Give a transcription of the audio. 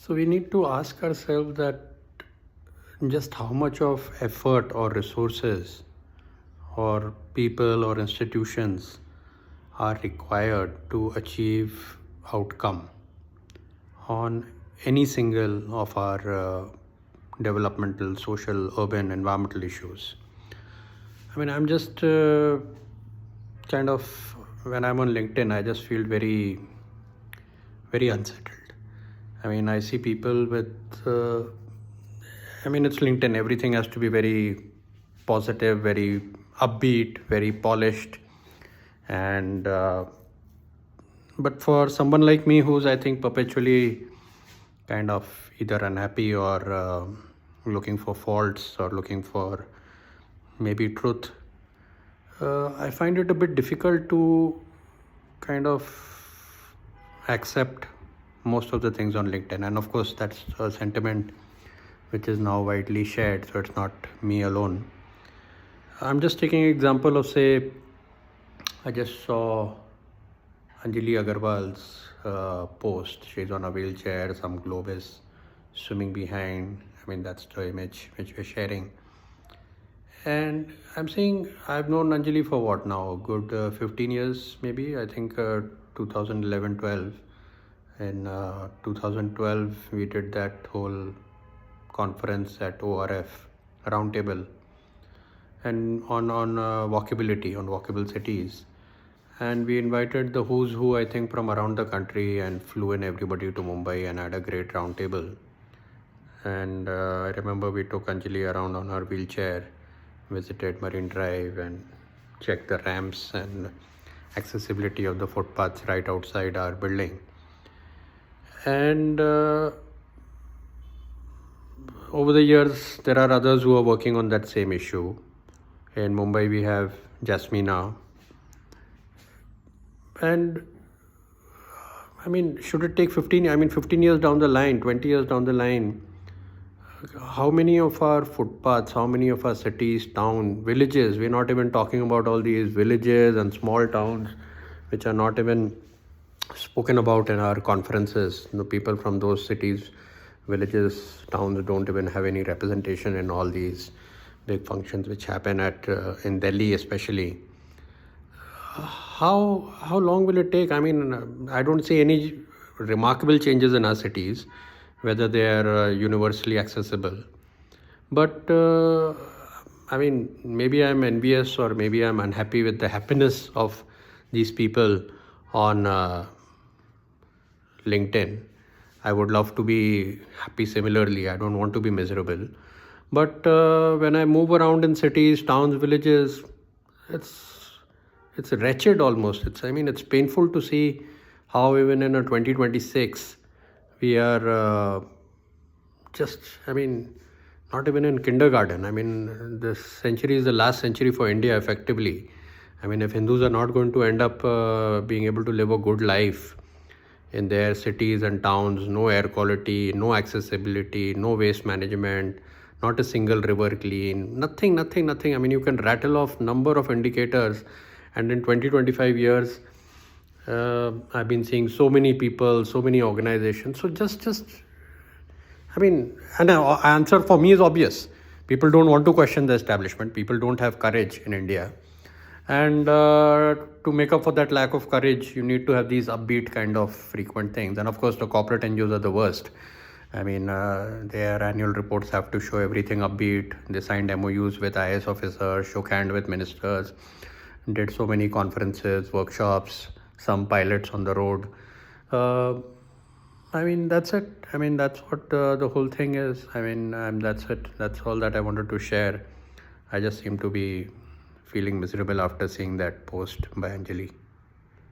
So we need to ask ourselves that just how much of effort or resources or people or institutions are required to achieve outcome on any single of our developmental, social, urban, environmental issues. I mean, I'm just kind of, when I'm on LinkedIn, I just feel very, very unsettled. I mean, I see people with, it's LinkedIn, everything has to be very positive, very upbeat, very polished. And, but for someone like me who's, I think, perpetually kind of either unhappy or looking for faults or looking for maybe truth, I find it a bit difficult to kind of accept most of the things on LinkedIn. And of course, that's a sentiment which is now widely shared, so it's not me alone. I'm just taking an example of, say, I just saw Anjali Agarwal's post. She's on a wheelchair, some globe is swimming behind. I mean, that's the image which we're sharing. And I'm saying I've known Anjali for what now? A good 15 years, maybe. I think 2011-12. In 2012, we did that whole conference at ORF, roundtable, and on walkability, on walkable cities. And we invited the who's who, I think, from around the country and flew in everybody to Mumbai and had a great roundtable. And I remember we took Anjali around on her wheelchair, visited Marine Drive and checked the ramps and accessibility of the footpaths right outside our building. And over the years, there are others who are working on that same issue. In Mumbai, we have Jasmina. And I mean, should it take 15 years down the line, 20 years down the line, how many of our footpaths, how many of our cities, towns, villages, we're not even talking about all these villages and small towns which are not even spoken about in our conferences. The people from those cities, villages, towns don't even have any representation in all these big functions which happen at in Delhi especially. How long will it take? I mean, I don't see any remarkable changes in our cities, whether they are universally accessible. But I mean, maybe I'm envious or maybe I'm unhappy with the happiness of these people on LinkedIn. I would love to be happy similarly. I don't want to be miserable. But when I move around in cities, towns, villages, it's wretched almost. It's painful to see how even in a 2026 we are not even in kindergarten. I mean, this century is the last century for India effectively. I mean, if Hindus are not going to end up being able to live a good life in their cities and towns, no air quality, no accessibility, no waste management, not a single river clean, nothing. I mean, you can rattle off number of indicators, and in 20-25 years, I've been seeing so many people, so many organizations. So and the answer for me is obvious. People don't want to question the establishment. People don't have courage in India. And to make up for that lack of courage, you need to have these upbeat kind of frequent things. And of course, the corporate NGOs are the worst. I mean, their annual reports have to show everything upbeat. They signed MOUs with IAS officers, shook hands with ministers, did so many conferences, workshops, some pilots on the road. That's it. I mean, that's what the whole thing is. That's it. That's all that I wanted to share. I just seem to be feeling miserable after seeing that post by Anjali.